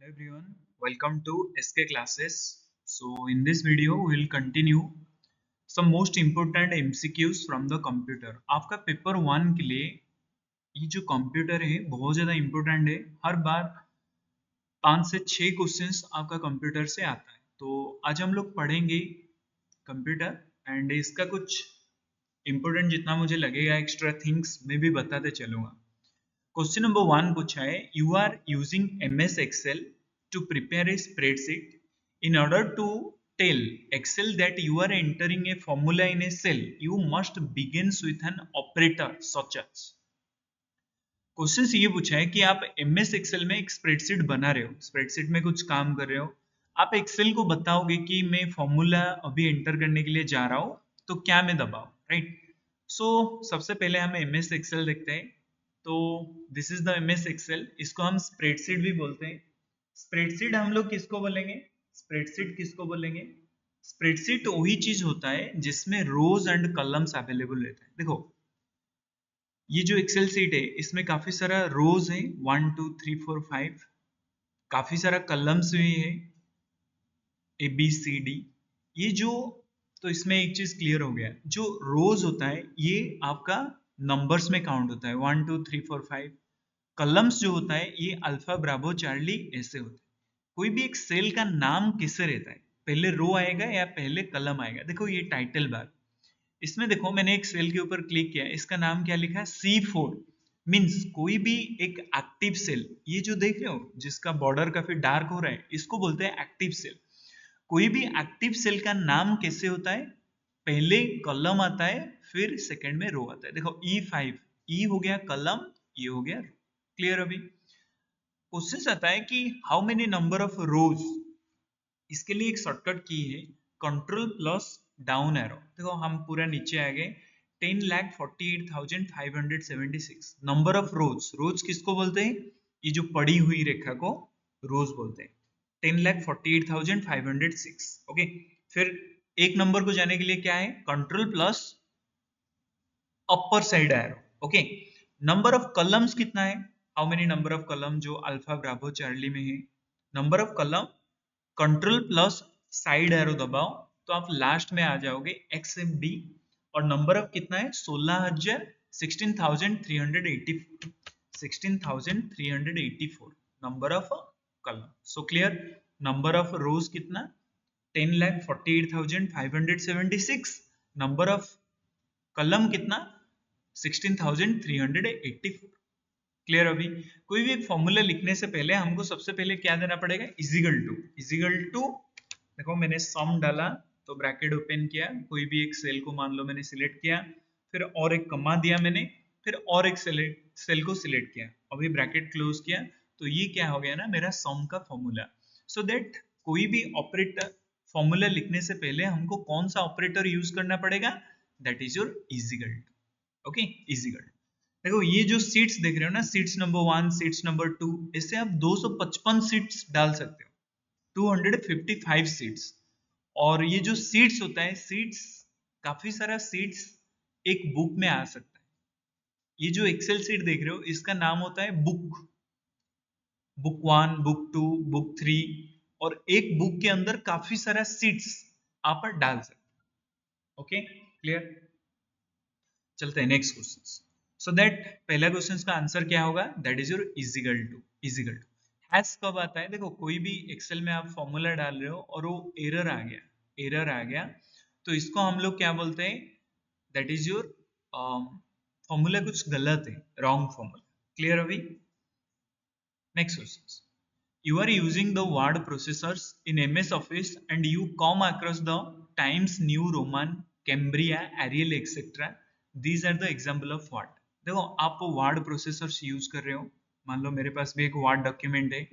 Hello everyone, welcome to SK classes. So in this video we will continue some most important MCQs from the computer. आपका paper 1 के लिए ये जो computer है बहुत ज़्यादा इम्पोर्टेंट है. हर बार 5 से 6 क्वेश्चंस आपका कंप्यूटर से आता है. तो आज हम लोग पढ़ेंगे कंप्यूटर एंड इसका कुछ इम्पोर्टेंट जितना मुझे लगेगा एक्स्ट्रा थिंग्स मैं भी बताते चलूँगा. क्वेश्चन नंबर 1 पूछा है, you are using MS Excel to prepare a spreadsheet. In order to tell Excel that you are entering a formula in a cell, you must begin with an operator such as. Question ये पूछा है कि आप MS Excel में एक spreadsheet बना रहे हो, स्प्रेडशीट में कुछ काम कर रहे हो, आप एक्सेल को बताओगे कि मैं फॉर्मूला अभी एंटर करने के लिए जा रहा हूं, तो क्या मैं दबाऊं, राइट. सो सबसे पहले हम MS Excel देखते हैं. तो this is the MS Excel. इसको हम स्प्रेडशीट भी बोलते हैं. स्प्रेडशीट हम लोग किसको बोलेंगे, स्प्रेडशीट किसको बोलेंगे? स्प्रेडशीट वही चीज होता है जिसमें रोज एंड कॉलम्स अवेलेबल रहते हैं. देखो ये जो एक्सेल सीट है इसमें काफी सारा रोज है, 1 2 3 4 5, काफी सारा कॉलम्स भी है, ABCD. ये जो, तो इसमें एक चीज क्लियर हो गया, जो रोज होता है ये आपका नंबर्स में काउंट होता है, 1 2 3 4 5. कॉलम्स जो होता है ये अल्फा ब्रावो चार्ली ऐसे होते हैं. कोई भी एक सेल का नाम किससे रहता है, पहले रो आएगा या पहले कलम आएगा. देखो ये टाइटल बार, इसमें देखो मैंने एक सेल के ऊपर क्लिक किया, इसका नाम क्या लिखा है, C4. मीन्स कोई भी एक एक्टिव सेल, ये जो देख रहे हो जिसका बॉर्डर काफी डार्क हो रहा है, इसको बोलते हैं एक्टिव सेल. कोई भी एक्टिव सेल का नाम कैसे होता है, पहले कॉलम आता है फिर सेकंड में रो आता है. देखो E5, E हो गया कॉलम, ये हो गया रो. क्लियर? अभी क्वेश्चन आता है कि हाउ मेनी नंबर ऑफ रोज. इसके लिए एक शॉर्टकट की है, कंट्रोल प्लस डाउन एरो. देखो हम पूरा नीचे आ गए, 10,48,576 नंबर ऑफ रोज. रोज किसको बोलते हैं, ये जो पड़ी हुई रेखा को रोज बोलते हैं. 10,48,506. ओके, फिर एक नंबर को जाने के लिए क्या है, control plus upper side arrow. Okay, number of columns कितना है, how many number of column, जो अल्फा ब्रावो चार्ली में है. Number of column, control plus side arrow दबाओ तो आप लास्ट में आ जाओगे XMB. और नंबर ऑफ कितना है, 16,384 number of column. So clear, number of रोज कितना, 10,48,576. नंबर ऑफ कॉलम कितना, 16,384. क्लियर? अभी कोई भी एक फॉर्मूला लिखने से पहले हमको सबसे पहले क्या देना पड़ेगा, इजिकल टू. इजिकल टू, देखो मैंने सम डाला तो ब्रैकेट ओपन किया, कोई भी एक सेल को मान लो मैंने सिलेक्ट किया, फिर और एक कमा दिया मैंने, फिर और एक सेल को सिलेक्ट किया, अभी ब्रैकेट क्लोज किया, तो ये क्या हो गया ना, मेरा सम का फॉर्मूला. सो दैट कोई भी ऑपरेटर फॉर्मूला लिखने से पहले हमको कौन सा ऑपरेटर यूज करना पड़ेगा, that is your equal to. Okay, equal. देखो ये जो सीट्स देख रहे हो ना, सीट्स नंबर 1, सीट्स नंबर 2, इससे आप 255 सीट्स डाल सकते हो, 255 सीट्स. और ये जो सीट्स होता है, सीट्स काफी सारा सीट्स एक बुक में आ सकता है. ये जो एक्सेल सीट देख रहे हो इसका नाम होता है बुक. बुक 1, बुक 2, बुक 3, और एक बुक के अंदर काफी सारा सीट्स आप डाल सकते हो. Okay, clear? चलते हैं नेक्स्ट क्वेश्चन. सो दैट पहला क्वेश्चन का आंसर क्या होगा, that is your equal to. Equal to has कब आता है, देखो कोई भी एक्सेल में आप फॉर्मूला डाल रहे हो और वो एरर आ गया, एरर आ गया, तो इसको हम लोग क्या बोलते हैं, दैट इज योर फॉर्मूला कुछ गलत है, रॉन्ग फॉर्मूला. क्लियर? अभी next question. You are using the word processors in MS Office and you come across the Times New Roman, Cambria, Arial, etc. These are the example of what. देखो आप word processors use कर रहे हो, मान लो मेरे पास भी एक word document है,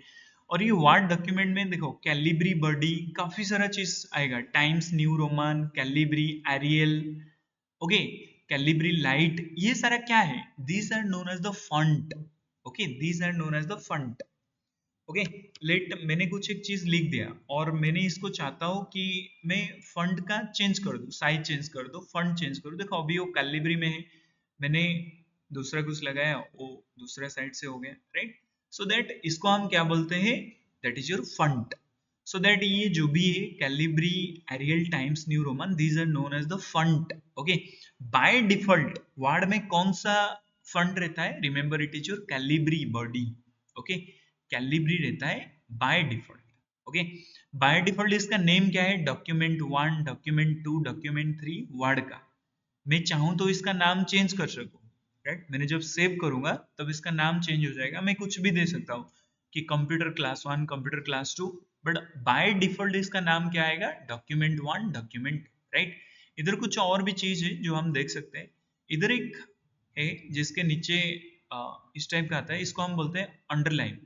और ये वर्ड डॉक्यूमेंट में देखो कैलिब्री बॉडी, काफी सारा चीज आएगा, Times New Roman, Calibri, Arial, okay, Calibri light, ये सारा क्या है, these are known as the font. Okay, these are known as the font. Okay, let मैंने कुछ एक चीज लिख दिया और मैंने इसको चाहता हूँ कि मैं फंड का चेंज कर दूं, साइज चेंज कर दो, फंड चेंज कर दो. देखो अभी वो कैलिब्री में है, मैंने दूसरा कुछ लगाया, वो दूसरा साइड से हो गया, राइट. सो दैट इसको हम क्या बोलते हैं, that is your font. So that ये जो भी है Calibri, Arial, Times New Roman, these are known as the font. Okay, by default word में कौन सा फंट रहता है? Remember it is your Calibri body. Okay, Calibri रहता है by default. Okay, by default इसका नेम क्या है? डॉक्यूमेंट 1, डॉक्यूमेंट 2, डॉक्यूमेंट 3 वर्ड का. मैं चाहूं तो इसका नाम चेंज कर सकूं, राइट? मैंने जब सेव करूंगा तब इसका नाम चेंज हो जाएगा. मैं कुछ भी दे सकता हूं कि computer class 1, computer class 2, but by default इसका नाम क्या आएगा? Document 1, document, right? इधर कुछ और भी चीज है जो हम देख सकते हैं. इधर एक है जिसके नीचे इस टाइप का आता है, इसको हम बोलते हैं अंडरलाइन.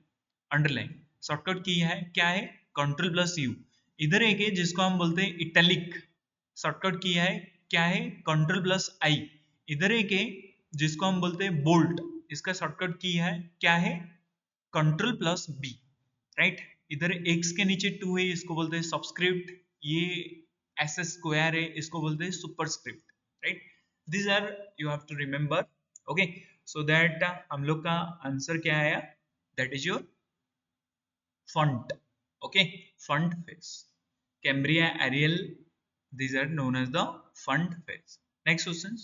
अंडरलाइन शॉर्टकट की है क्या है? Control plus you. इधर एक है जिसको हम बोलते हैं इटैलिक, शॉर्टकट की है क्या है? कंट्रोल प्लस आई. इधर एक है जिसको हम बोलते हैं बोल्ट, इसका शॉर्टकट की है क्या है? Control plus B, right? इधर एक्स के नीचे 2 है, इसको बोलते हैं सबस्क्रिप्ट. ये एस स्क्वायर है, इसको बोलते हैं superscript, right? This are you have to remember. Okay, so that हम लोग का आंसर क्या आया? That is your font. Okay, font face. Cambria, Arial, these are known as the font phase. Next questions.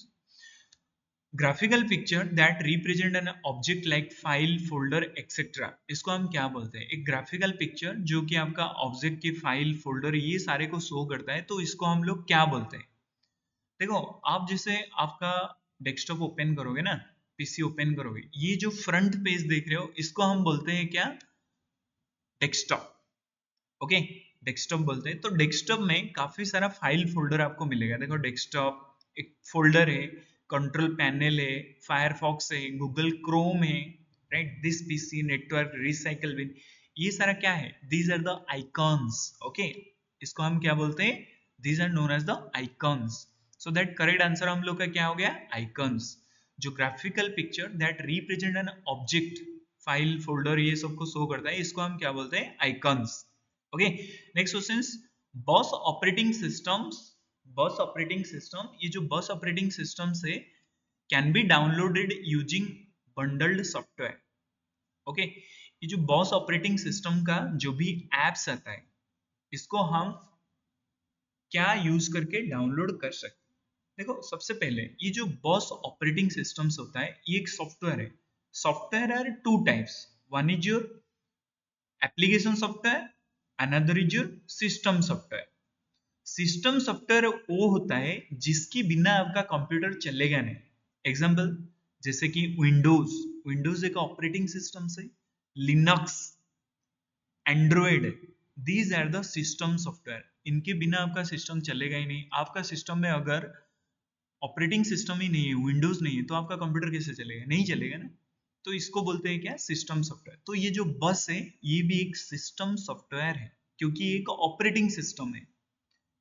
Graphical picture that represent an object like file, folder, etc. इसको हम क्या बोलते हैं? एक ग्राफिकल पिक्चर जो कि आपका ऑब्जेक्ट की फाइल, फोल्डर, ये सारे को शो करता है, तो इसको हम लोग क्या बोलते हैं? देखो, आप जैसे आपका डेस्कटॉप ओपन करोगे ना, पीसी ओपन करोगे, ये जो फ्रंट पेज देख रहे हो इसको हम बोलते हैं क्या? डेस्कटॉप. ओके, डेस्कटॉप बोलते हैं. तो डेस्कटॉप में काफी सारा फाइल फोल्डर आपको मिलेगा. देखो, डेस्कटॉप एक फोल्डर है, कंट्रोल पैनल है, फायरफॉक्स है, गूगल क्रोम है, right? This PC, network, recycle bin, ये सारा क्या है? These are the icons. Okay, इसको हम क्या बोलते हैं? These are known as the icons. So that correct answer हम लोग का क्या हो गया? आइकॉन्स. जो graphical picture that represent an object, file, folder, ये सबको शो करता है, इसको हम क्या बोलते हैं? Icons. Okay, next question. Boss operating systems, बस ऑपरेटिंग सिस्टम, ये जो बस ऑपरेटिंग सिस्टम से can be downloaded using bundled software. Okay, ये जो बॉस ऑपरेटिंग सिस्टम का जो भी एप्स आता है, इसको हम क्या यूज करके डाउनलोड कर सकते हैं? देखो, सबसे पहले ये जो बॉस ऑपरेटिंग सिस्टम्स होता है, ये एक सॉफ्टवेयर है. Software are two types. One is your application software, another is your system software. System software वो होता है जिसकी बिना आपका कंप्यूटर चलेगा नहीं. एग्जांपल जैसे कि विंडोज, विंडोज एक ऑपरेटिंग सिस्टम से, Linux, Android, these are the system software. इनके बिना आपका सिस्टम चलेगा ही नहीं. आपका सिस्टम में अगर ऑपरेटिंग सिस्टम ही नहीं है, विंडोज नहीं है, तो आपका कंप्यूटर कैसे चलेगा? नहीं चलेगा ना. तो इसको बोलते हैं क्या? System software. तो ये जो बस है, ये भी एक सिस्टम सॉफ्टवेयर है, क्योंकि एक ऑपरेटिंग सिस्टम है.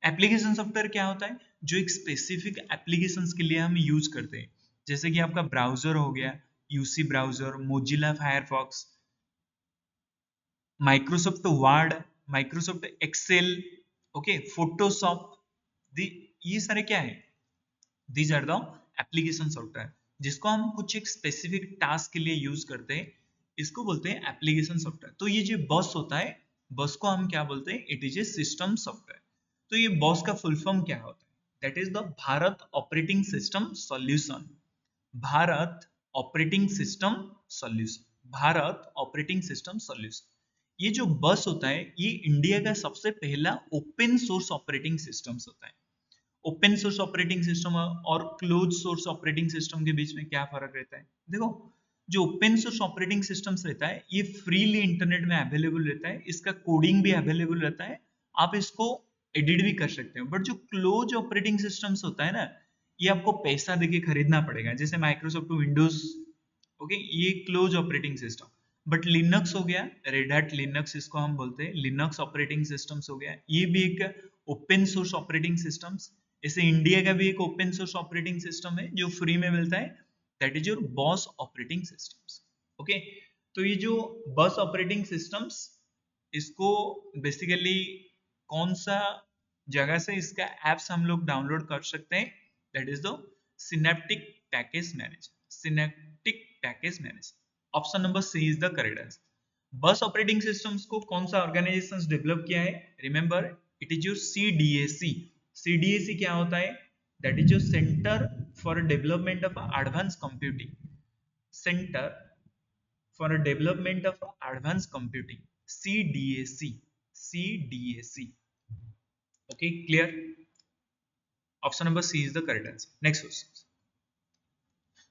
एप्लीकेशन सॉफ्टवेयर क्या होता है? जो एक स्पेसिफिक एप्लीकेशंस के लिए हम यूज करते हैं, जैसे कि आपका ब्राउजर हो गया, UC browser, Mozilla Firefox, Microsoft Word, Microsoft Excel, okay, Photoshop, ये सारे क्या है? These are the application software जिसको हम कुछ एक स्पेसिफिक टास्क के लिए यूज करते हैं, इसको बोलते हैं एप्लीकेशन सॉफ्टवेयर. तो ये जो बस होता है, बस को हम क्या बोलते हैं? It is a system software. तो ये बॉस का फुल फॉर्म क्या होता है? That is the Bharat operating system solution. Bharat operating system solution, Bharat operating system solution. ये जो बस होता है, ये इंडिया का सबसे पहला ओपन सोर्स ऑपरेटिंग सिस्टम होता है. ओपन सोर्स ऑपरेटिंग सिस्टम और क्लोज सोर्स ऑपरेटिंग सिस्टम के बीच में क्या फर्क रहता है? देखो, जो ओपन सोर्स ऑपरेटिंग सिस्टम्स रहता है, ये फ्रीली इंटरनेट में अवेलेबल रहता है, इसका कोडिंग भी अवेलेबल रहता है, आप इसको एडिट भी कर सकते हो. बट जो क्लोज ऑपरेटिंग सिस्टम्स होता है ना, ये आपको पैसा देके खरीदना पड़ेगा, जैसे माइक्रोसॉफ्ट विंडोज. ओके, ये close operating system. But Linux हो गया, रेड हैट लिनक्स इसको हम बोलते हैं, लिनक्स ऑपरेटिंग सिस्टम्स हो गया, ये भी एक ओपन सोर्स ऑपरेटिंग सिस्टम्स. जैसे इंडिया का भी एक ओपन सोर्स ऑपरेटिंग सिस्टम है जो फ्री में मिलता है, that is your boss operating systems. Okay, तो ये जो बॉस ऑपरेटिंग सिस्टम्स, इसको बेसिकली कौन सा जगह से इसका एप्स हम लोग डाउनलोड कर सकते हैं? That is the synaptic package manager. Synaptic package manager. Option number C is the correct answer. BOSS operating systems को कौन सा ऑर्गेनाइजेशन डेवलप किया है? Remember, it is your CDAC. CDAC क्या होता है? That is your centre for development of advance computing. Centre for development of advance computing. CDAC. CDAC. Okay, clear? Option number C is the correct answer. Next question.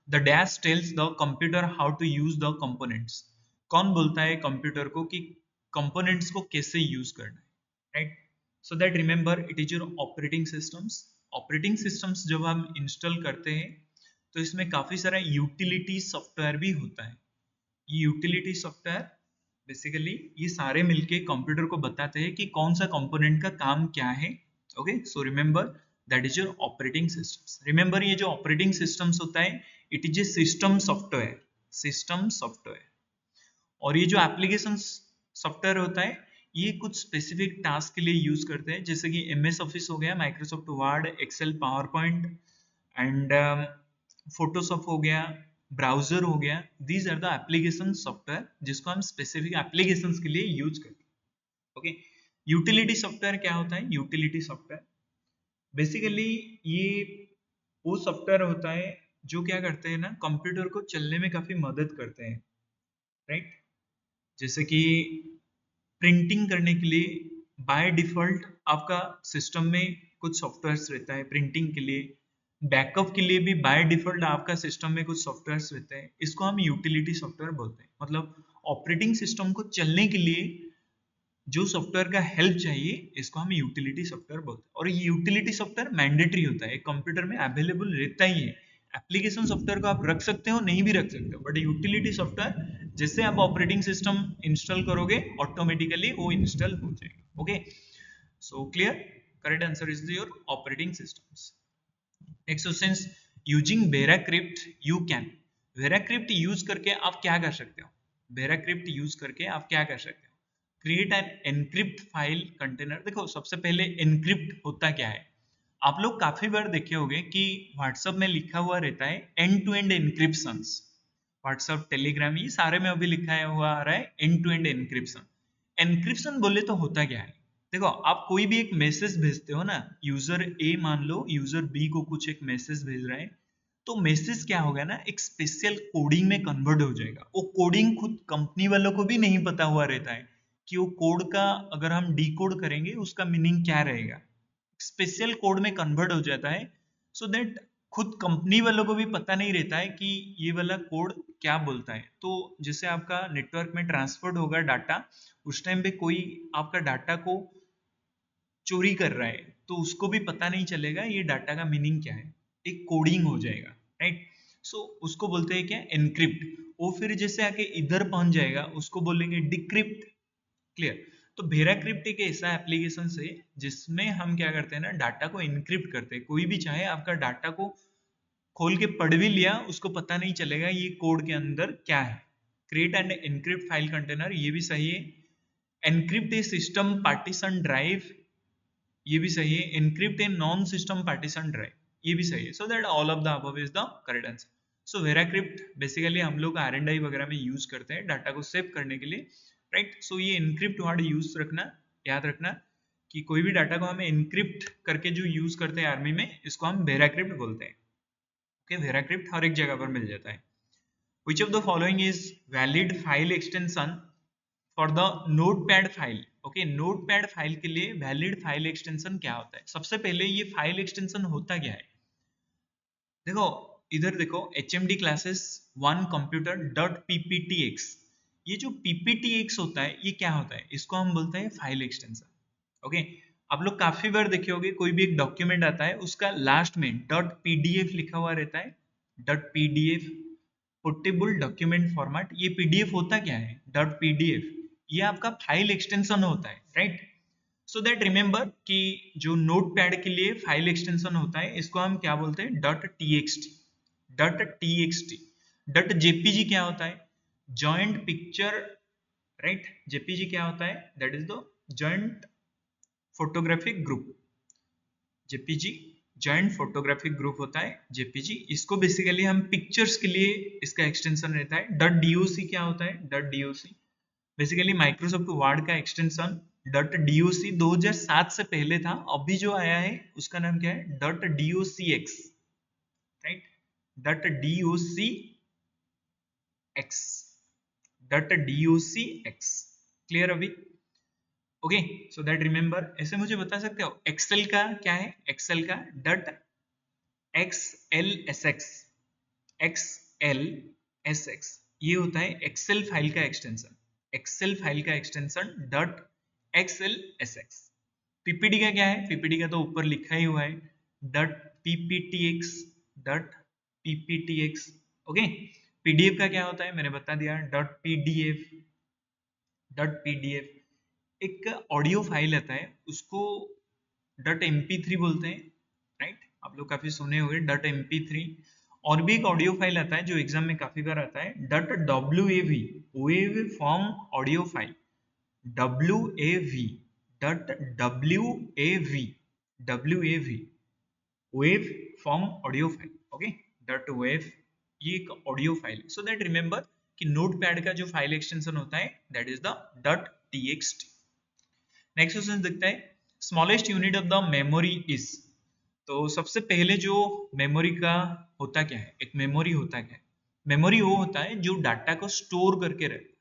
The dash tells the computer how to use the components. कौन बोलता है computer को कि components को कैसे use करना है, right? So that remember, it is your operating systems. Operating systems जब हम इंस्टॉल करते हैं तो इसमें काफी सारा यूटिलिटी सॉफ्टवेयर भी होता है. ये यूटिलिटी सॉफ्टवेयर बेसिकली ये सारे मिलके कंप्यूटर को बताते हैं कि कौन सा कंपोनेंट का काम क्या है. Okay, so remember that is your operating systems. Remember, ये जो ऑपरेटिंग सिस्टम्स होता है it is a system software. System software. और ये जो एप्लीकेशन सॉफ्टवेयर होता है ये कुछ स्पेसिफिक टास्क के लिए यूज करते हैं, जैसे कि MS ऑफिस हो गया, Microsoft Word, Excel, PowerPoint and Photoshop हो गया, ब्राउजर हो गया. These are the application software जिसको हम स्पेसिफिक एप्लीकेशंस के लिए यूज करते हैं. ओके, यूटिलिटी सॉफ्टवेयर क्या होता है? यूटिलिटी सॉफ्टवेयर बेसिकली ये वो सॉफ्टवेयर होता है जो क्या करते हैं ना, कंप्यूटर को चलने में काफी मदद करते हैं, राइट? जैसे कि प्रिंटिंग करने के लिए बाय डिफॉल्ट आपका सिस्टम में कुछ सॉफ्टवेयर्स रहता है प्रिंटिंग के लिए. बैकअप के लिए भी बाय डिफॉल्ट आपका सिस्टम में कुछ सॉफ्टवेयर्स रहते हैं. इसको हम यूटिलिटी सॉफ्टवेयर बोलते हैं. मतलब ऑपरेटिंग सिस्टम को चलने के लिए जो सॉफ्टवेयर का हेल्प चाहिए इसको हम यूटिलिटी सॉफ्टवेयर बोलते हैं. और ये यूटिलिटी सॉफ्टवेयर मैंडेटरी होता है, कंप्यूटर में अवेलेबल रहता ही है. एप्लीकेशन सॉफ्टवेयर को आप रख सकते हो, नहीं भी रख सकते हो, बट यूटिलिटी सॉफ्टवेयर जैसे आप ऑपरेटिंग सिस्टम इंस्टॉल करोगे ऑटोमेटिकली वो इंस्टॉल हो जाएगा. Okay, so clear? Correct answer is your operating systems. Next question, using VeraCrypt you can. VeraCrypt use करके आप क्या कर सकते हो? वेराक्रिप्ट यूज करके आप क्या कर सकते हो? Create an encrypt file container. देखो, सबसे पहले एनक्रिप्ट होता क्या है? आप लोग काफी बार देखे होंगे कि व्हाट्सएप में लिखा हुआ रहता है end to end encryptions. WhatsApp, Telegram, ये सारे में अभी लिखा हुआ आ रहा है end to end encryption. Encryption बोले तो होता क्या है? देखो, आप कोई भी एक मैसेज भेजते हो ना, यूजर ए मान लो यूजर बी को कुछ एक मैसेज भेज रहा है, तो मैसेज क्या होगा ना, एक स्पेशल कोडिंग में कन्वर्ट हो जाएगा. वो कोडिंग खुद कंपनी वालों को भी नहीं पता हुआ रहता है कि वो कोड का अगर हम डिकोड करेंगे उसका मीनिंग क्या रहेगा. स्पेशल कोड में कन्वर्ट हो जाता है, सो दैट खुद कंपनी वालों को भी पता नहीं रहता है कि ये वाला कोड क्या बोलता है. तो जैसे आपका नेटवर्क में ट्रांसफर होगा डाटा, उस टाइम पे कोई आपका डाटा को चोरी कर रहा है तो उसको भी पता नहीं चलेगा ये डाटा का मीनिंग क्या है. एक कोडिंग हो जाएगा, राइट? सो उसको बोलते हैं क्या? एनक्रिप्ट. वो फिर जैसे आके इधर पहुंच जाएगा उसको बोलेंगे डिक्रिप्ट. क्लियर? तो वेराक्रिप्ट एक ऐसा एप्लीकेशन है जिसमें हम क्या करते हैं ना, डाटा को इनक्रिप्ट करते हैं. कोई भी चाहे आपका डाटा को खोल के पढ़ भी लिया, उसको पता नहीं चलेगा ये कोड के अंदर क्या है. Create and encrypt file container, ये भी सही है. Encrypt a system partition drive, ये भी सही है. Encrypt a non system partition drive, ये भी सही है. So that all of the above is the correct answer. So VeraCrypt basically हम लोग R&D वगैरह में यूज करते हैं डाटा को सेव करने के लिए, राइट? सो ये एनक्रिप्ट वर्ड यूज रखना, याद रखना कि कोई भी डाटा को हमें एनक्रिप्ट करके जो यूज करते हैं आर्मी में, इसको हम वेराक्रिप्ट बोलते हैं. ओके, वेराक्रिप्ट हर एक जगह पर मिल जाता है. Which of the following is valid file extension for the notepad file? Okay, notepad file के लिए वैलिड फाइल एक्सटेंशन क्या होता है? सबसे पहले ये फाइल एक्सटेंशन होता क्या है? देखो, इधर देखो, HMD classes 1 computer dot PPTX. ये जो PPTX होता है ये क्या होता है? इसको हम बोलते हैं फाइल एक्सटेंशन. ओके, आप लोग काफी बार देखे होंगे कोई भी एक डॉक्यूमेंट आता है उसका लास्ट में डॉट PDF लिखा हुआ रहता है. Dot PDF, portable document format. ये PDF होता क्या है? Dot PDF. ये आपका फाइल एक्सटेंशन होता है, राइट? सो दैट रिमेंबर कि जो नोटपैड के लिए फाइल एक्सटेंशन होता है इसको हम क्या बोलते हैं? Dot TXT. Dot TXT. Dot JPG क्या होता है? Joint picture, right? JPG क्या होता है? That is the joint photographic group. JPG joint photographic group होता है JPG. इसको बेसिकली हम पिक्चर्स के लिए इसका एक्सटेंशन रहता है. डॉट DOC क्या होता है? Dot DOC basically Microsoft word का एक्सटेंशन .doc 2007 से पहले था, अभी जो आया है उसका नाम क्या है .docx, राइट, .docx, क्लियर अभी? ओके, सो दैट रिमेंबर, ऐसे मुझे बता सकते हो एक्सेल का क्या है, एक्सेल का .xlsx, xlsx ये होता है एक्सेल फाइल का एक्सटेंशन, एक्सेल फाइल का एक्सटेंशन .xlsx। पीपीटी का क्या है, पीपीटी का तो ऊपर लिखा ही हुआ है .pptx, .pptx। ओके, पीडीएफ का क्या होता है मैंने बता दिया .pdf, .pdf। एक ऑडियो फाइल आता है उसको .mp3 बोलते हैं, राइट, आप लोग काफी सुने होंगे .mp3। और भी एक ऑडियो फाइल आता है जो एग्जाम में काफी बार आता है .wav, wave form audio file, wav, wave form audio file, okay, .wav ये एक audio file. So that remember कि नोटपैड का जो फाइल एक्सटेंशन होता है that is the .txt। Next question देखते हैं, smallest unit of the memory is. तो सबसे पहले जो मेमोरी का होता क्या है, एक मेमोरी होता क्या है, मेमोरी वो होता है जो डाटा को स्टोर करके रखता है,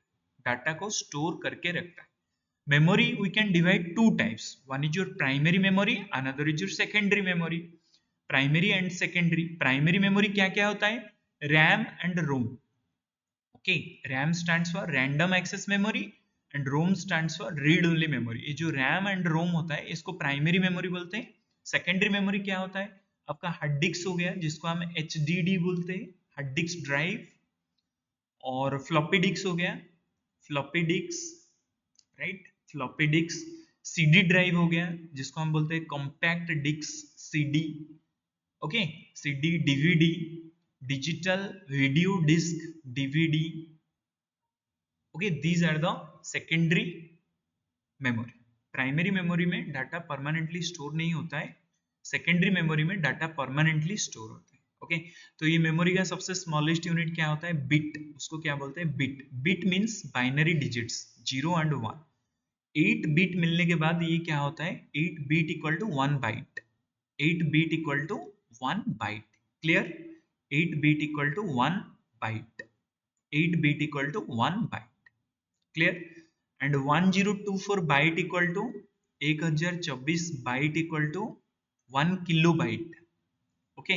डाटा को स्टोर करके रखता है। Memory we can divide two types, one is your primary memory, another is your secondary memory. Primary and secondary, primary memory क्या क्या होता है, RAM and ROM, okay, RAM stands for random access memory and ROM stands for read only memory. ये जो RAM and रोम होता है इसको primary memory बोलते हैं। सेकेंडरी मेमोरी क्या होता है, आपका हार्ड डिस्क हो गया जिसको हम HDD बोलते हैं, हार्ड डिस्क ड्राइव, और फ्लॉपी डिस्क हो गया, floppy disk, right, floppy disk, CD drive हो गया जिसको हम बोलते हैं compact disk CD, okay, CD, DVD, digital video disk DVD, okay, these are the secondary memory. प्राइमरी मेमोरी में डाटा परमानेंटली स्टोर नहीं होता है, सेकेंडरी मेमोरी में डाटा परमानेंटली स्टोर होता है, ओके। तो ये मेमोरी का सबसे स्मॉलेस्ट यूनिट क्या होता है, बिट, उसको क्या बोलते हैं, bit. Bit means binary digits 0 and 1। 8 bit मिलने के बाद ये क्या होता है, 8 bit equal to 1 byte, 8 bit equal to 1 byte, clear, 8 bit equal to 1 byte, 8 bit equal to 1 byte, clear. And 1024 byte equal to 1024 byte equal to 1 kilo byte, okay,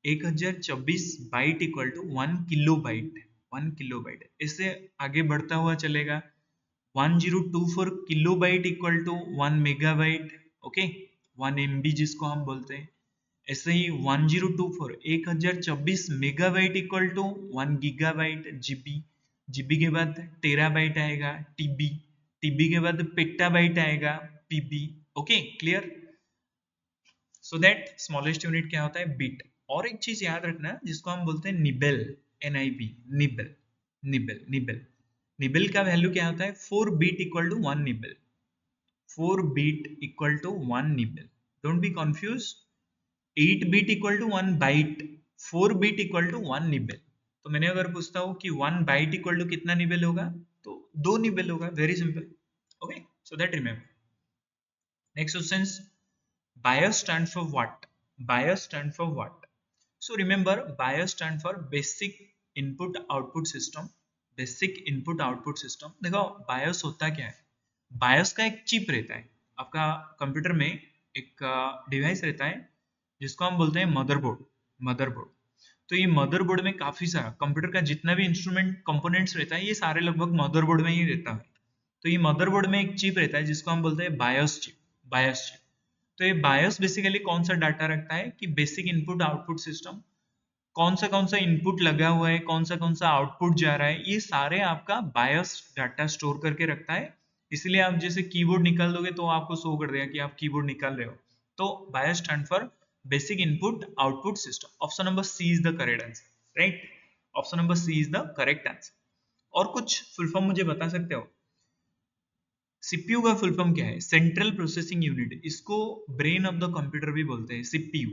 1024 byte equal to 1 kilo byte, 1 kilo bite. इससे आगे बढ़ता हुआ चलेगा, 1024 kilo byte equal to 1 megabyte, okay, 1 MB जिसको हम बोलते हैं। ऐसे ही 1024 1024 megabyte equal to 1 gigabyte, GB, GB के बाद टेराबाइट आएगा, टीबी, टीबी के बाद पेटाबाइट आएगा, PB, okay, clear. So that smallest unit क्या होता है, बिट। और एक चीज याद रखना जिसको हम बोलते हैं nibble, NIB, nibble, nibble, nibble, nibble का वैल्यू क्या होता है, 4 bit equal to 1 nibble, 4 bit equal to 1 nibble, don't be confuse. 8 bit equal to 1 byte, 4 bit equal to 1 nibble. तो मैंने अगर पूछता हूँ कि 1 बाइट इक्वल टू कितना निबल होगा, तो 2 निबल होगा, very simple, okay, so that remember. Next question, BIOS stand for what, BIOS stand for what. So remember BIOS stand for basic input output system, basic input output system. देखो BIOS होता क्या है, BIOS का एक chip रहता है आपका computer में, एक डिवाइस रहता है जिसको हम बोलते हैं मदरबोर्ड, मदरबोर्ड। तो ये मदरबोर्ड में काफी सारा कंप्यूटर का जितना भी इंस्ट्रूमेंट कंपोनेंट्स रहता है ये सारे लगभग मदरबोर्ड में ही रहता है। तो ये मदरबोर्ड में एक चिप रहता है जिसको हम बोलते हैं बायोस चिप, बायोस चिप। तो ये बायोस बेसिकली कौन सा डाटा रखता है कि बेसिक इनपुट आउटपुट सिस्टम, कौन सा इनपुट लगा हुआ है, कौन सा आउटपुट जा रहा है, ये सारे आपका बायोस डाटा स्टोर करके रखता है। इसलिए आप जैसे कीबोर्ड निकाल दोगे तो आपको शो कर देगा कि आप कीबोर्ड निकाल रहे हो। तो BIOS stand for basic input output system. Option number C is the correct answer, right, option number C is the correct answer. और कुछ फुल फॉर्म मुझे बता सकते हो, सीपीयू का फुल फॉर्म क्या है, सेंट्रल प्रोसेसिंग यूनिट, इसको ब्रेन ऑफ द कंप्यूटर भी बोलते हैं, सीपीयू।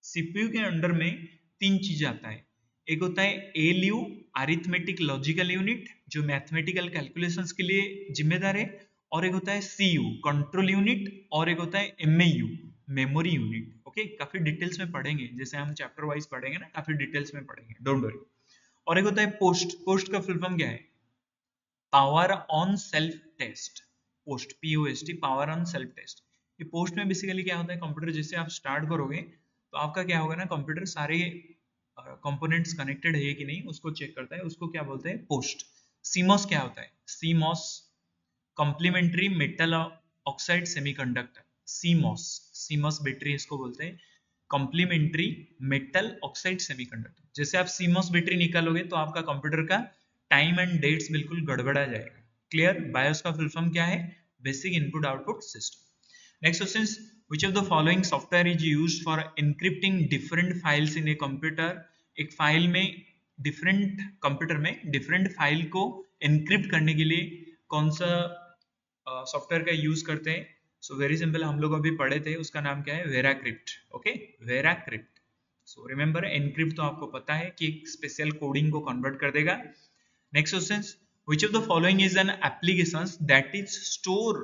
सीपीयू के अंडर में 3 चीज आता है, एक होता है ALU, अरिथमेटिक लॉजिकल यूनिट जो मैथमेटिकल कैलकुलेशंस के लिए जिम्मेदार है, और एक होता है CU कंट्रोल यूनिट, और एक होता है MAU मेमोरी यूनिट। ओके, काफी डिटेल्स में पढ़ेंगे, जैसे हम चैप्टर वाइज पढ़ेंगे ना, काफी डिटेल्स में पढ़ेंगे, डोंट वरी। और एक होता है पोस्ट। पोस्ट का फुल फॉर्म क्या है? Power on self test. POST POST, power on self test. ये पोस्ट में बेसिकली क्या होता है, कंप्यूटर जैसे आप स्टार्ट करोगे तो आपका क्या होगा ना, कंप्यूटर सारे कंपोनेंट्स कनेक्टेड है कि नहीं उसको चेक करता है, उसको क्या बोलते हैं, पोस्ट। सीमॉस क्या होता है? CMOS complementary metal oxide semiconductor, CMOS. CMOS battery इसको बोलते हैं, कॉम्प्लीमेंट्री मेटल ऑक्साइड सेमीकंडक्टर। जैसे आप सीमॉस बैटरी निकालोगे तो आपका कंप्यूटर का टाइम एंड डेट्स बिल्कुल गड़बड़ा जाएगा। क्लियर? बायोस का फुल फॉर्म क्या है? Basic input output system. Next question, which of the following software is used for encrypting different files in a computer? एक फाइल में, डिफरेंट कंप्यूटर में डिफरेंट फाइल को एनक्रिप्ट करने के लिए कौन सा सॉफ्टवेयर का यूज करते हैं? सो वेरी सिंपल, हम लोग अभी पढ़े थे, उसका नाम क्या है? वेराक्रिप्ट। ओके, वेराक्रिप्ट। सो रिमेंबर, एनक्रिप्ट तो आपको पता है कि एक स्पेशल कोडिंग को कन्वर्ट कर देगा। Next question, which of the following is an application that is stored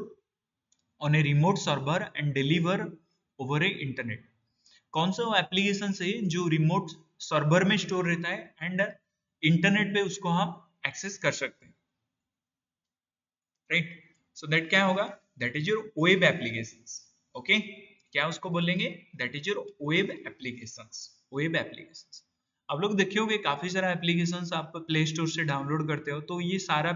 on a remote server and deliver over a internet? कौन सा वो एप्लीकेशन है जो रिमोट सर्वर में स्टोर रहता है एंड इंटरनेट पे उसको हम एक्सेस कर सकते हैं, राइट? सो दैट क्या होगा? That is your web applications. Okay, क्या उसको बोलेंगे? That is your web applications. Web applications आप लोग देखे होंगे, काफी सारा एप्लीकेशंस आप प्ले स्टोर से डाउनलोड करते हो, तो ये सारा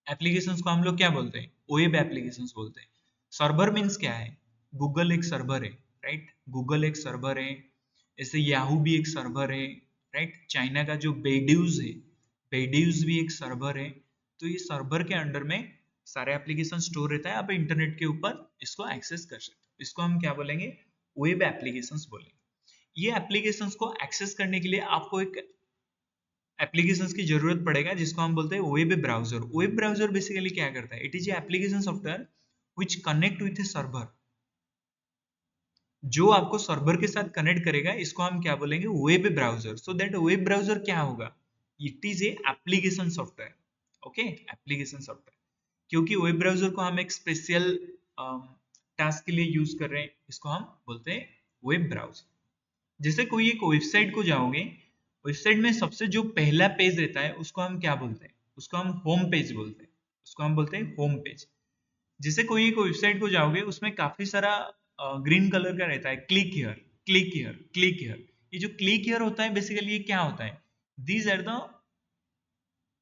एप्लीकेशंस को हम लोग क्या बोलते हैं? वेब एप्लीकेशंस बोलते हैं। सर्वर मीन्स क्या है? गूगल एक सर्वर है, राइट? गूगल एक सर्वर है, ऐसे याहू भी एक सर्वर है, राइट? चाइना का जो बेड्यूज है, बेड्यूज भी एक सर्वर है। तो ये सर्वर के अंडर में सारे एप्लीकेशन स्टोर रहता है, आप इंटरनेट के ऊपर इसको एक्सेस कर सकते हो। इसको हम क्या बोलेंगे? वेब एप्लीकेशंस बोलेंगे। ये एप्लीकेशंस को एक्सेस करने के लिए आपको एक एप्लीकेशंस की जरूरत पड़ेगा, जिसको हम बोलते हैं web browser. Web browser basically क्या करता है? It is application software which connect with A server. जो आपको सर्वर के साथ कनेक्ट करेगा, इसको हम क्या बोलेंगे? Web browser. So that web browser क्या होगा? It is a application software. Okay, application software. क्योंकि वेब ब्राउजर को हम एक स्पेशल टास्क के लिए यूज कर रहे हैं, इसको हम बोलते हैं वेब ब्राउजर। जैसे कोई एक वेबसाइट को जाओगे, वेबसाइट में सबसे जो पहला पेज रहता है उसको हम क्या बोलते हैं? उसको हम होम पेज बोलते हैं। उसको हम बोलते हैं होम पेज। जैसे कोई एक वेबसाइट को जाओगे, उसमें काफी सारा ग्रीन कलर का रहता है, click here, click here, click here. ये जो क्लिक हियर होता है बेसिकली ये क्या होता है? दीज आर द,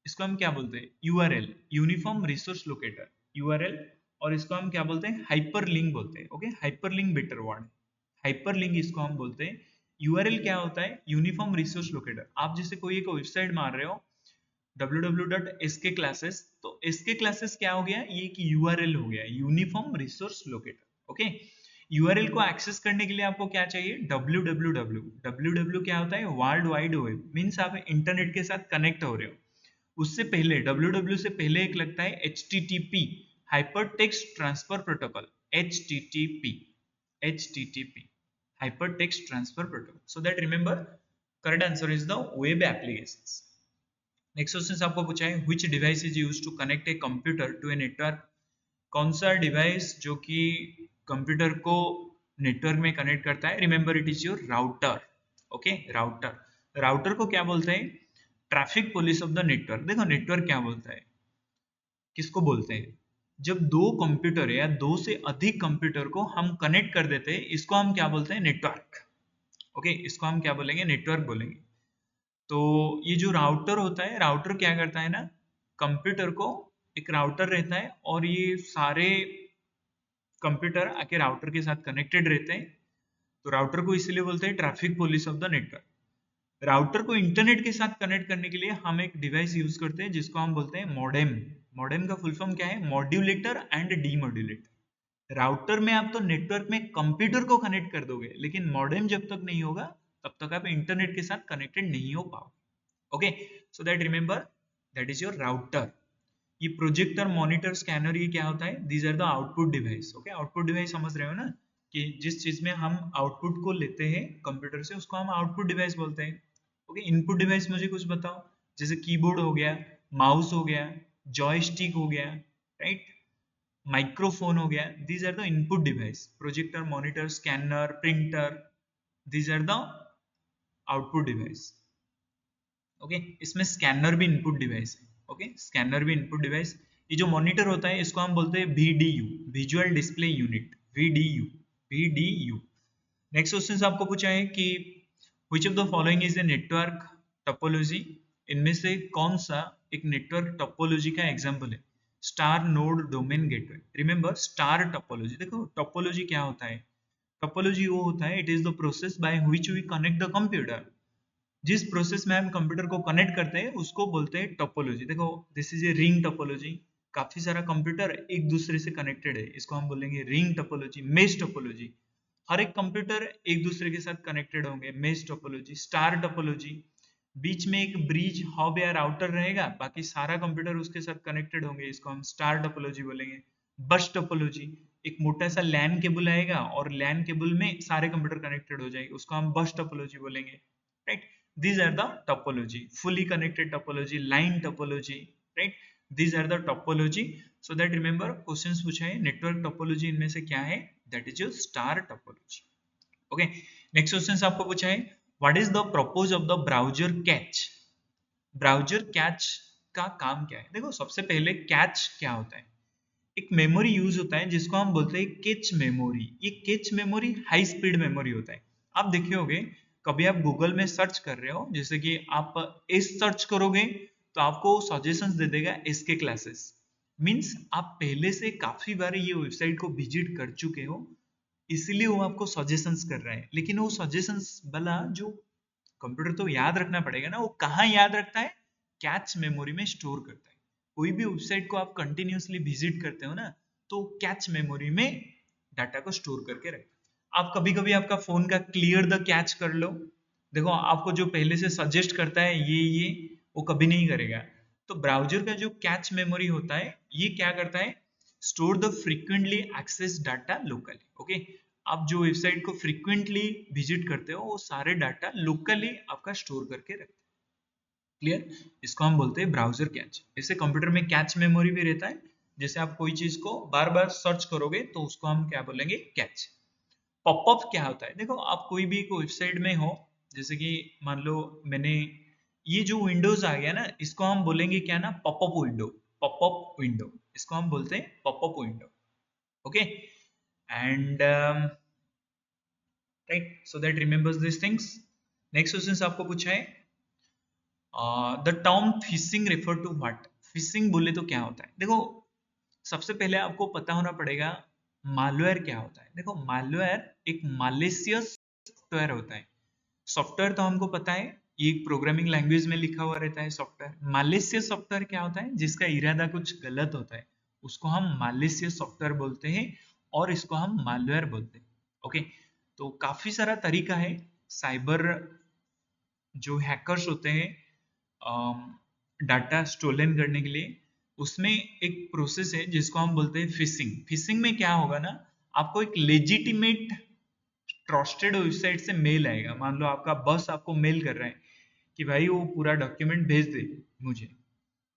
इसको हम क्या बोलते हैं? URL, uniform resource locator, URL। और इसको हम क्या बोलते हैं? हाइपर लिंक बोलते हैं। Okay, hyper link better word, hyper link इसको हम बोलते हैं। URL क्या होता है? Uniform resource locator. आप जैसे कोई एक वेबसाइट मार रहे हो www.skclasses, तो SK क्लासेस क्या हो गया? ये एक URL हो गया, uniform resource locator. Okay, URL को एक्सेस करने के लिए आपको क्या चाहिए? www। www क्या होता है? वर्ल्ड वाइड वेब, मीन्स आप इंटरनेट के साथ कनेक्ट हो रहे हो। उससे पहले, www से पहले एक लगता है HTTP, hypertext transfer protocol. HTTP hypertext transfer protocol. So that remember, correct answer is the web applications. Next question आपको पूछा है, which device is used to connect a computer to a network? कौन सा डिवाइस जो कि computer को network में connect करता है? Remember, it is your router. Okay, router. Router को क्या बोलते हैं? Traffic police of the network. देखो, नेटवर्क क्या बोलता है, किसको बोलते हैं? जब दो कंप्यूटर या दो से अधिक कंप्यूटर को हम कनेक्ट कर देते हैं, इसको हम क्या बोलते हैं? नेटवर्क। ओके, इसको हम क्या बोलेंगे? नेटवर्क बोलेंगे। तो ये जो राउटर होता है, राउटर क्या करता है ना, कंप्यूटर को, एक राउटर रहता है और ये सारे कंप्यूटर आके राउटर के साथ कनेक्टेड रहते हैं। तो राउटर को इसलिए बोलते हैं traffic police of the network. Router को इंटरनेट के साथ कनेक्ट करने के लिए हम एक डिवाइस यूज करते हैं जिसको हम बोलते हैं मॉडेम। मॉडेम का फुल फॉर्म क्या है? Modulator and demodulator. राउटर में आप तो नेटवर्क में कंप्यूटर को कनेक्ट कर दोगे, लेकिन मॉडेम जब तक नहीं होगा तब तक आप इंटरनेट के साथ कनेक्टेड नहीं हो पाओगे। Okay, so that remember, that is your router. ये प्रोजेक्टर, मॉनिटर, स्कैनर, ये क्या होता है? These are the output device. Okay, output device समझ रहे हो ना, कि जिस चीज में हम आउटपुट को लेते हैं कंप्यूटर से, उसको हम आउटपुट डिवाइस बोलते हैं। ओके, इनपुट डिवाइस मुझे कुछ बताओ, जैसे कीबोर्ड हो गया, माउस हो गया, जॉयस्टिक हो गया, राइट, माइक्रोफोन हो गया, these are the input device, projector, monitor, scanner, printer, these are the output device. Okay, इसमें स्कैनर भी इनपुट डिवाइस है। ओके, स्कैनर भी इनपुट डिवाइस। ये जो मॉनिटर होता है इसको हम बोलते हैं VDU, visual display unit, VDU, VDU। Next question आपको पूछा है कि which of the following is a network topology, इनमें से कौन सा एक नेटवर्क टोपोलॉजी का एग्जांपल है? Star, node, domain, gateway. Remember star topology, देखो टोपोलॉजी क्या होता है, टोपोलॉजी वो होता है, it is the process by which we connect the computer, जिस प्रोसेस में हम कंप्यूटर को कनेक्ट करते हैं उसको बोलते हैं टोपोलॉजी। देखो this is a ring topology, काफी सारा कंप्यूटर एक दूसरे से कनेक्टेड है, इसको हम बोलेंगे रिंग टोपोलॉजी। मेश टोपोलॉजी, हर एक कंप्यूटर एक दूसरे के साथ कनेक्टेड होंगे, मेश टोपोलॉजी। स्टार टोपोलॉजी, बीच में एक ब्रिज, हब या राउटर रहेगा, बाकी सारा कंप्यूटर उसके साथ कनेक्टेड होंगे, इसको हम स्टार टोपोलॉजी बोलेंगे। बस टोपोलॉजी, एक मोटा सा लैन केबल आएगा और लैन केबल में सारे कंप्यूटर कनेक्टेड हो जाएंगे, उसको हम बस टोपोलॉजी बोलेंगे, right. These are the topology, fully connected topology, line topology, right? These are the topology. So that remember questions पूछा है network topology इनमें से क्या है? That is your star topology. Okay. Next questions आपको पूछा है what is the purpose of the browser cache? Browser cache का काम क्या है? देखो सबसे पहले cache क्या होता है? एक मेमोरी यूज होता है जिसको हम बोलते हैं कैच मेमोरी। ये cache memory high speed memory होता है। आप देखे होगे कभी आप गूगल में सर्च कर रहे हो, जैसे कि आप एस सर्च करोगे तो आपको सजेशंस दे देगा एस के क्लासेस, मींस आप पहले से काफी बार ये वेबसाइट को विजिट कर चुके हो, इसीलिए वो आपको सजेशंस कर रहा है। लेकिन वो सजेशंस वाला जो कंप्यूटर तो याद रखना पड़ेगा ना, वो कहाँ याद रखता है? कैच मेमोरी में स्टोर करता है। कोई भी वेबसाइट को आप कंटिन्यूअसली विजिट करते हो ना, तो कैच मेमोरी में डाटा को स्टोर करके रखता है। आप कभी कभी आपका फोन का क्लियर द कैच कर लो, देखो आपको जो पहले से सजेस्ट करता है ये वो कभी नहीं करेगा। तो ब्राउजर का जो कैच मेमोरी होता है ये क्या करता है? Store the frequently access data locally. Okay, आप जो वेबसाइट को फ्रीक्वेंटली विजिट करते हो वो सारे डाटा लोकली आपका स्टोर करके रखते हैं। क्लियर? इसको हम बोलते हैं ब्राउजर कैच। जैसे कंप्यूटर में कैच मेमोरी भी रहता है, जैसे आप कोई चीज को बार बार सर्च करोगे तो उसको हम क्या बोलेंगे? कैच। पॉपअप क्या होता है? देखो आप कोई भी वेबसाइट में हो, जैसे कि मान लो मैंने ये जो विंडोज आ गया ना, इसको हम बोलेंगे क्या ना? Popup window. पॉपअप विंडो, इसको हम बोलते हैं popup window. Okay, and right, so that remembers this things. Next question आपको पूछा है the term phishing refer to what? Phishing बोले तो क्या होता है? देखो सबसे पहले आपको पता होना पड़ेगा मालवेयर क्या होता है। देखो मालवेयर एक मालिशियस सॉफ्टवेयर होता है। सॉफ्टवेयर तो हमको पता है ये एक प्रोग्रामिंग लैंग्वेज में लिखा हुआ रहता है सॉफ्टवेयर। मालिशियस सॉफ्टवेयर क्या होता है? जिसका इरादा कुछ गलत होता है, उसको हम मालिशियस सॉफ्टवेयर बोलते हैं और इसको हम मालवेयर बोलते हैं। ओके, तो काफी सारा तरीका है साइबर जो हैकर्स होते हैं डाटा स्टोलन करने के लिए। उसमें एक प्रोसेस है जिसको हम बोलते हैं फिशिंग। फिशिंग में क्या होगा ना, आपको एक लेजिटिमेट ट्रस्टेड वेबसाइट से मेल आएगा। मान लो आपका बॉस आपको मेल कर रहा है कि भाई वो पूरा डॉक्यूमेंट भेज दे मुझे,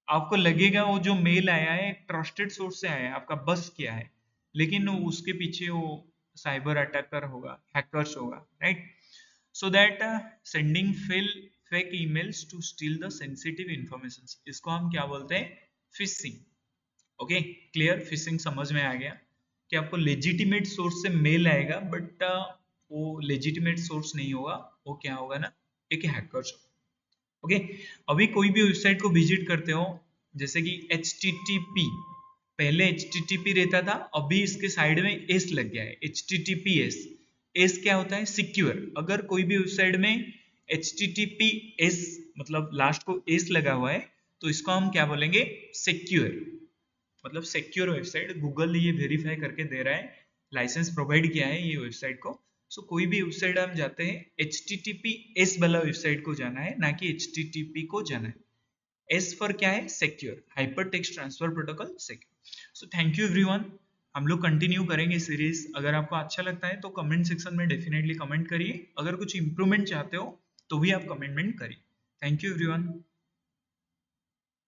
आपको लगेगा वो जो मेल आया है ट्रस्टेड सोर्स से आया है, आपका बस किया है, लेकिन उसके पीछे वो साइबर अटैकर होगा, हैकर्स होगा, right? So that sending fake emails to steal the sensitive information, इसको हम क्या बोलते हैं? फिशिंग। Okay, clear? फिशिंग समझ में आ गया कि आपको लेजिटिमेट सोर्स से मेल आएगा, बट वो लेजिटिमेट सोर्स नहीं होगा, वो क्या होगा ना, एक हैकर्स। ओके, अभी कोई भी वेबसाइट को विजिट करते हो, जैसे कि HTTP, पहले HTTP रहता था, अभी इसके साइड में एस लग गया है, HTTPS। एस क्या होता है? सिक्योर। अगर कोई भी वेबसाइट में HTTPS मतलब लास्ट को एस लगा हुआ है तो इसको हम क्या बोलेंगे? सिक्योर, मतलब सिक्योर वेबसाइट। गूगल ये वेरीफाई करके दे रहा है, लाइसेंस प्रोवाइड किया है ये वेबसाइट को। सो कोई भी वेबसाइट हम जाते हैं HTTPS वाला वेबसाइट को जाना है, ना कि HTTP को जाना है। एस फॉर क्या है? Secure, hyper text transfer protocol secure. So thank you everyone, हम लोग कंटिन्यू करेंगे सीरीज। अगर आपको अच्छा लगता है तो कमेंट सेक्शन में डेफिनेटली कमेंट करिए, अगर कुछ इंप्रूवमेंट चाहते हो तो भी आप कमेंट करिए। Thank you everyone.